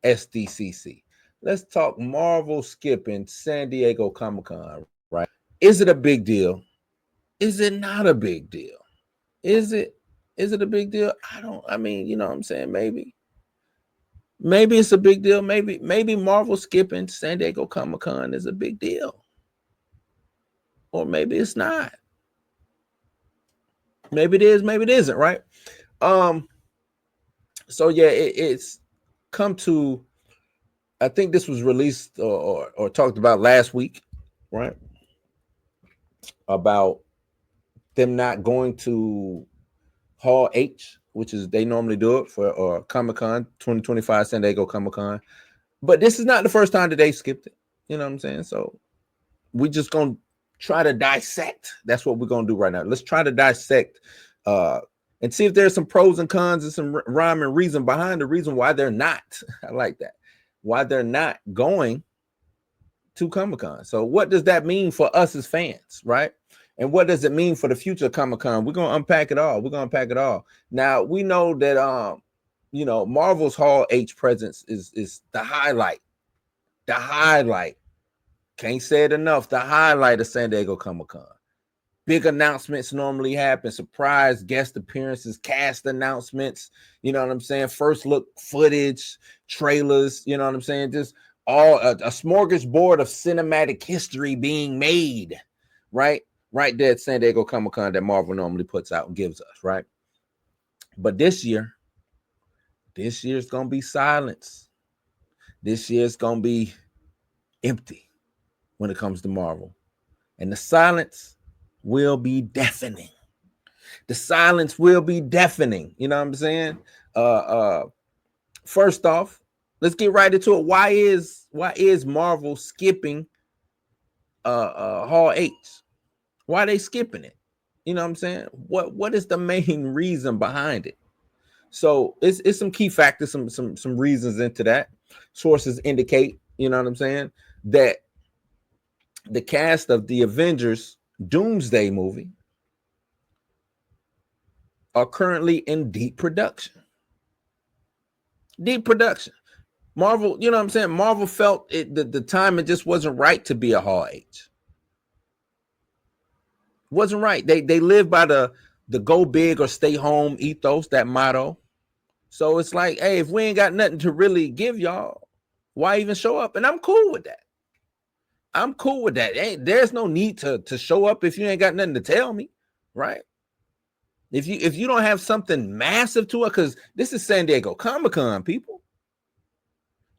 SDCC. Let's talk Marvel skipping San Diego Comic-Con, right? Is it a big deal? Is it not a big deal? Is it? Is it a big deal? I mean, you know what I'm saying? Maybe. Maybe it's a big deal. Maybe Marvel skipping San Diego Comic-Con is a big deal. Or maybe it's not. Maybe it is, maybe it isn't, right? So yeah, it's come to, I think this was released or talked about last week, right? About them not going to Hall H, which is they normally do it for Comic-Con 2025 San Diego Comic-Con. But this is not the first time that they skipped it. You know what I'm saying? So we just gonna try to dissect. That's what we're gonna do right now. Let's try to dissect and see if there's some pros and cons and some rhyme and reason behind the reason why they're not. I like that. Why they're not going to Comic-Con. So what does that mean for us as fans, right? And what does it mean for the future Comic-Con? We're gonna unpack it all. We're gonna unpack it all. Now we know that you know, Marvel's Hall H presence is the highlight. The highlight. Can't say it enough. The highlight of San Diego Comic-Con. Big announcements normally happen. Surprise guest appearances, cast announcements. You know what I'm saying? First look footage, trailers. You know what I'm saying? Just all a smorgasbord of cinematic history being made, right? Right there at San Diego Comic-Con that Marvel normally puts out and gives us, right? But this year's gonna be silence. This year's gonna be empty when it comes to Marvel. And the silence will be deafening. The silence will be deafening. You know what I'm saying? First off, let's get right into it. Why is Marvel skipping Hall H? Why are they skipping it? You know what I'm saying? What is the main reason behind it? So it's some key factors, some reasons into that. Sources indicate, you know what I'm saying, that the cast of the Avengers Doomsday movie are currently in deep production. Deep production. Marvel, you know what I'm saying? Marvel felt it the time it just wasn't right to be a Hall H. Wasn't right. They live by the go big or stay home ethos, that motto. So it's like, hey, if we ain't got nothing to really give y'all, why even show up? And I'm cool with that. I'm cool with that. There's no need to show up if you ain't got nothing to tell me, right? If you don't have something massive to it, because this is San Diego Comic-Con, people.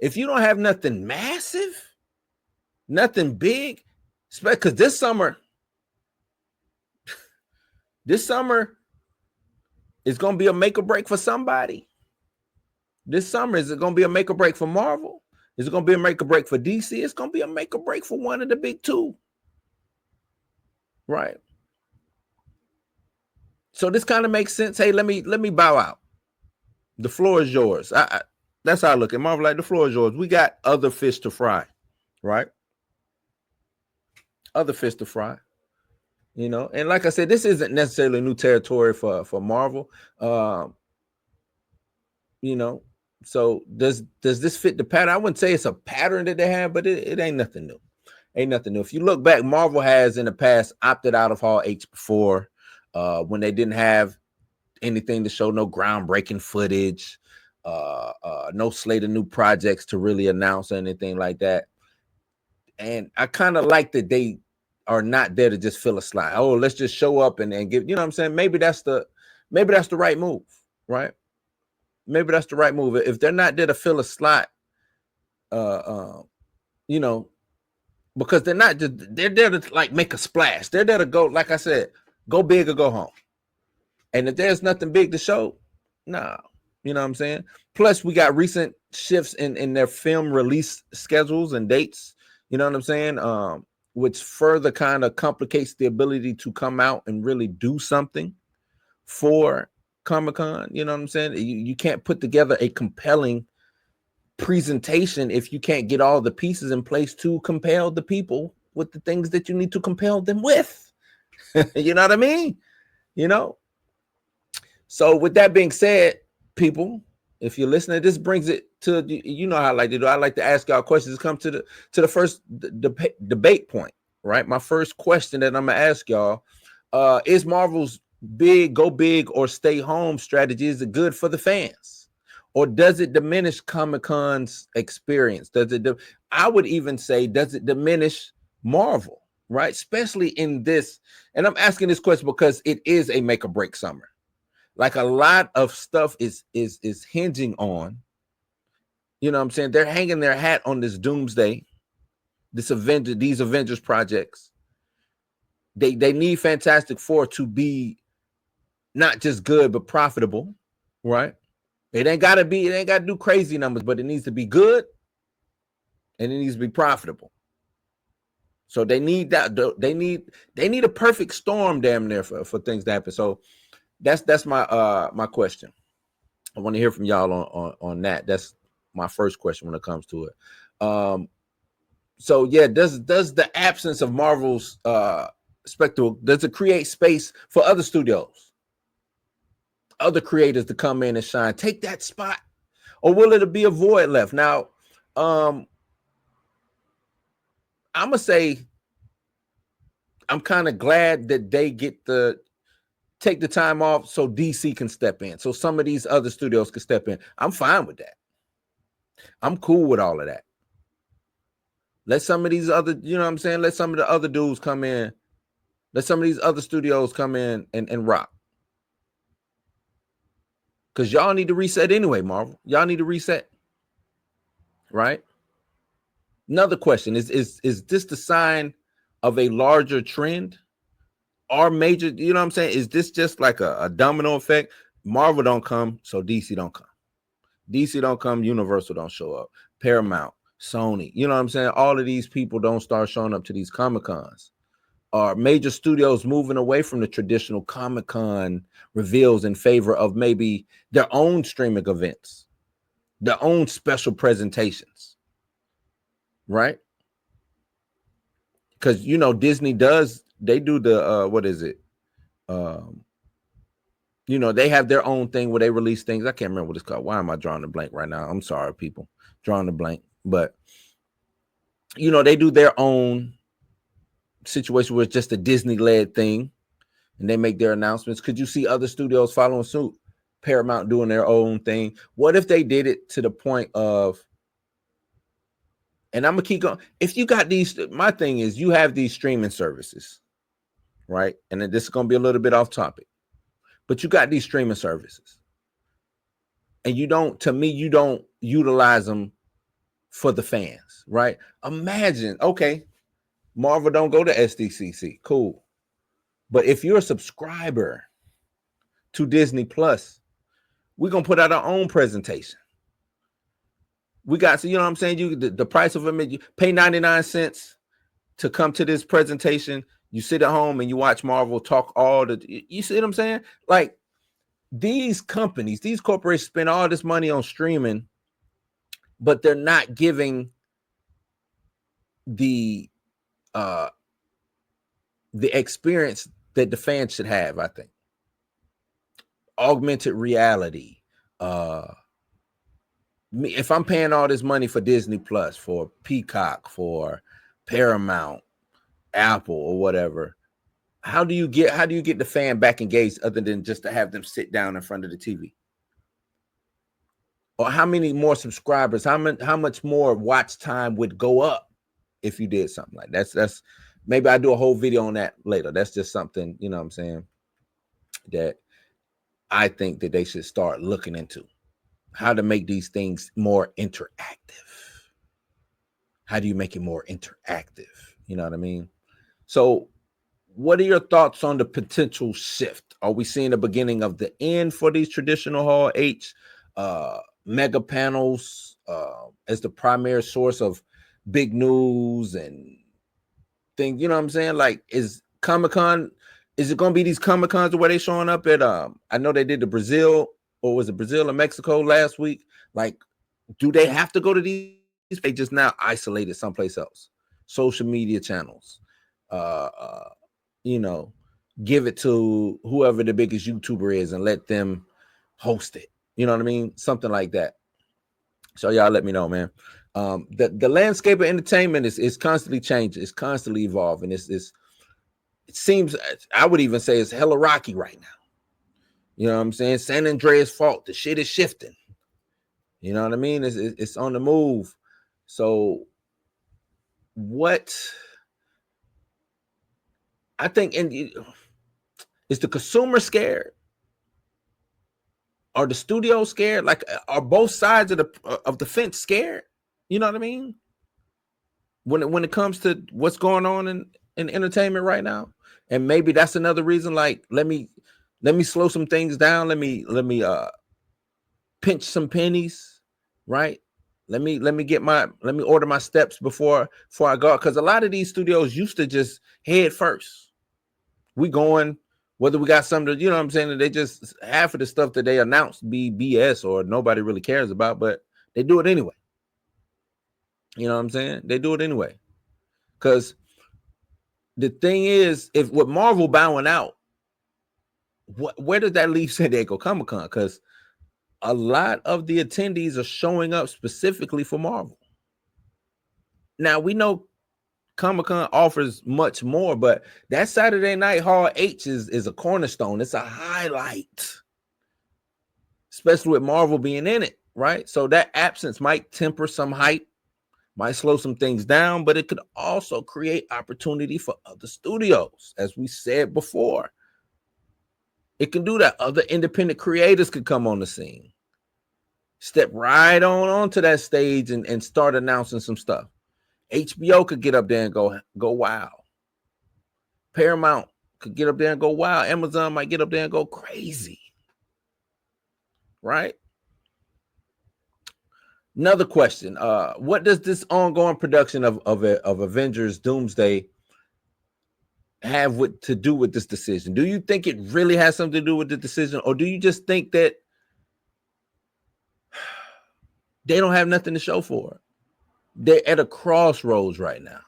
If you don't have nothing massive, nothing big, because this summer is going to be a make or break for somebody. This summer, is it going to be a make or break for Marvel? Is it going to be a make or break for DC? It's going to be a make or break for one of the big two. Right. So this kind of makes sense. Hey, let me bow out. The floor is yours. That's how I look at Marvel. Like, the floor is yours. We got other fish to fry, right? Other fish to fry. You know, and like I said, this isn't necessarily new territory for Marvel. You know, so does this fit the pattern? I wouldn't say it's a pattern that they have, but it ain't nothing new. Ain't nothing new. If you look back, Marvel has in the past opted out of Hall H before, when they didn't have anything to show, no groundbreaking footage, no slate of new projects to really announce or anything like that. And I kind of like that they are not there to just fill a slot. Oh, let's just show up and give, you know what I'm saying? Maybe that's the right move, right? Maybe that's the right move. If they're not there to fill a slot, you know, because they're there to like make a splash. They're there to go, like I said, go big or go home. And if there's nothing big to show, nah, you know what I'm saying? Plus, we got recent shifts in their film release schedules and dates, you know what I'm saying? Which further kind of complicates the ability to come out and really do something for Comic-Con. You know what I'm saying? You can't put together a compelling presentation if you can't get all the pieces in place to compel the people with the things that you need to compel them with. You know what I mean? You know? So with that being said, people, if you're listening, this brings it to, you know how I like to do. I like to ask y'all questions. Come to the first debate point, right? My first question that I'm gonna ask y'all: is Marvel's go big or stay home strategy, is it good for the fans, or does it diminish Comic-Con's experience? I would even say, does it diminish Marvel, right? Especially in this, and I'm asking this question because it is a make or break summer. Like, a lot of stuff is hinging on, you know what I'm saying? They're hanging their hat on this doomsday, these Avengers projects. They need Fantastic Four to be not just good but profitable, right? It ain't gotta do crazy numbers, but it needs to be good and it needs to be profitable. So they need that. They need a perfect storm, damn near, for things to happen. So that's my my question. I want to hear from y'all on that. That's my first question when it comes to it. So yeah, does the absence of Marvel's spectacle, does it create space for other studios, other creators to come in and shine, take that spot, or will it be a void left? Now, I'm gonna say I'm kind of glad that they get to take the time off so DC can step in, so some of these other studios can step in. I'm fine with that. I'm cool with all of that. Let some of these other, you know what I'm saying? Let some of the other dudes come in. Let some of these other studios come in and rock. Because y'all need to reset anyway, Marvel. Y'all need to reset. Right? Another question is this the sign of a larger trend? Or major, you know what I'm saying? Is this just like a domino effect? Marvel don't come, so DC don't come. DC don't come, Universal don't show up. Paramount, Sony, you know what I'm saying? All of these people don't start showing up to these Comic-Cons. Are major studios moving away from the traditional Comic-Con reveals in favor of maybe their own streaming events, their own special presentations, right? Because, you know, Disney they do the, what is it? You know, they have their own thing where they release things. I can't remember what it's called. Why am I drawing a blank right now? I'm sorry, people. Drawing a blank. But, you know, they do their own situation where it's just a Disney-led thing, and they make their announcements. Could you see other studios following suit? Paramount doing their own thing. What if they did it to the point of, and I'm gonna keep going. If you got these, my thing is, you have these streaming services, right? And then this is gonna be a little bit off topic, but you got these streaming services, and you don't utilize them for the fans, right? Imagine, okay, Marvel don't go to SDCC, cool. But if you're a subscriber to Disney Plus, we're gonna put out our own presentation. We got, so you know what I'm saying? The price of it, you pay 99 cents to come to this presentation. You sit at home and you watch Marvel talk you see what I'm saying? Like, these companies, these corporations spend all this money on streaming, but they're not giving the experience that the fans should have, I think. Augmented reality. If I'm paying all this money for Disney Plus, for Peacock, for Paramount, Apple, or whatever, how do you get the fan back engaged other than just to have them sit down in front of the TV? Or how many more subscribers, how much more watch time would go up if you did something like that? That's maybe I do a whole video on that later. That's just something, you know what I'm saying, that I think that they should start looking into. How to make these things more interactive. How do you make it more interactive? You know what I mean? So what are your thoughts on the potential shift? Are we seeing the beginning of the end for these traditional Hall H mega panels as the primary source of big news and things? You know what I'm saying? Like, is Comic-Con, is it going to be these Comic-Cons where they showing up at, I know they did the Brazil, or was it Brazil and Mexico last week? Like, do they have to go to these? They just now isolated someplace else. Social media channels. You know, give it to whoever the biggest YouTuber is and let them host it. You know what I mean? Something like that. So y'all let me know, man. The landscape of entertainment is constantly changing. It's constantly evolving. It seems, I would even say, it's hella rocky right now. You know what I'm saying? San Andreas fault. The shit is shifting. You know what I mean? It's on the move. So what I think, is the consumer scared? Are the studios scared? Like, are both sides of the fence scared? You know what I mean? When it comes to what's going on in entertainment right now, and maybe that's another reason. Like, let me slow some things down. Let me pinch some pennies, right? Let me order my steps before I go, because a lot of these studios used to just head first. We going, whether we got something to, you know what I'm saying? They just, half of the stuff that they announced be BS or nobody really cares about, but they do it anyway. You know what I'm saying? They do it anyway. Because the thing is, if with Marvel bowing out, where does that leave San Diego Comic-Con? Because a lot of the attendees are showing up specifically for Marvel. Now, we know Comic-Con offers much more, but that Saturday night Hall H is a cornerstone. It's a highlight, especially with Marvel being in it, right? So that absence might temper some hype, might slow some things down, but it could also create opportunity for other studios. As we said before, it can do that. Other independent creators could come on the scene, step right on onto that stage and start announcing some stuff. HBO could get up there and go wild. Paramount could get up there and go wild. Amazon might get up there and go crazy, right? Another question: what does this ongoing production of Avengers Doomsday have to do with this decision? Do you think it really has something to do with the decision, or do you just think that they don't have nothing to show for it? They're at a crossroads right now.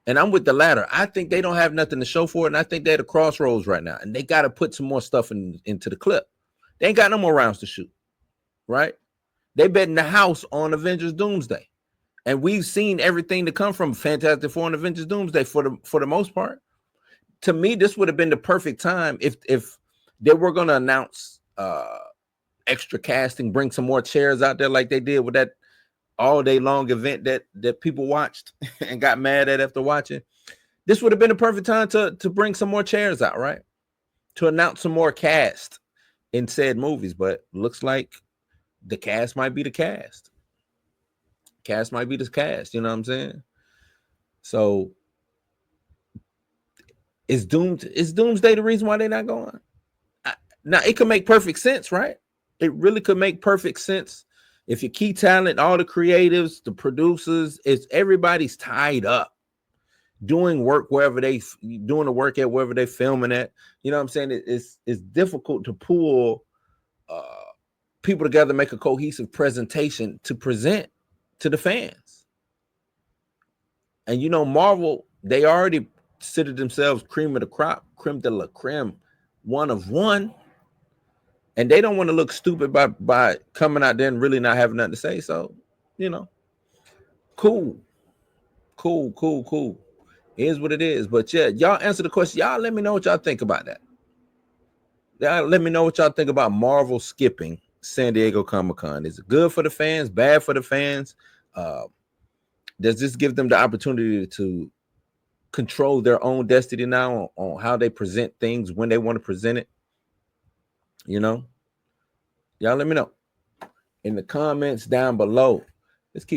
And I'm with the latter. I think they don't have nothing to show for it, and I think they're at a crossroads right now, and they got to put some more stuff into the clip. They ain't got no more rounds to shoot, right? They betting the house on Avengers Doomsday, and we've seen everything to come from Fantastic Four and Avengers Doomsday for the most part. To me, this would have been the perfect time if they were going to announce extra casting, bring some more chairs out there like they did with that all day long event that people watched and got mad at after watching. This would have been the perfect time to bring some more chairs out, right? To announce some more cast in said movies, but looks like the cast might be the cast. Cast might be the cast, you know what I'm saying? So is Doomsday the reason why they're not going? Now, it could make perfect sense, right? It really could make perfect sense. If your key talent, all the creatives, the producers, everybody's tied up doing work wherever doing the work at wherever they filming at. You know what I'm saying? It's difficult to pull people together, make a cohesive presentation to present to the fans. And you know, Marvel, they already considered themselves cream of the crop, creme de la creme, one of one. And they don't want to look stupid by coming out there and really not having nothing to say. So, you know, cool. It is what it is. But yeah, y'all answer the question. Y'all let me know what y'all think about that. Y'all let me know what y'all think about Marvel skipping San Diego Comic-Con. Is it good for the fans? Bad for the fans? Does this give them the opportunity to control their own destiny now on how they present things when they want to present it? You know, y'all let me know in the comments down below.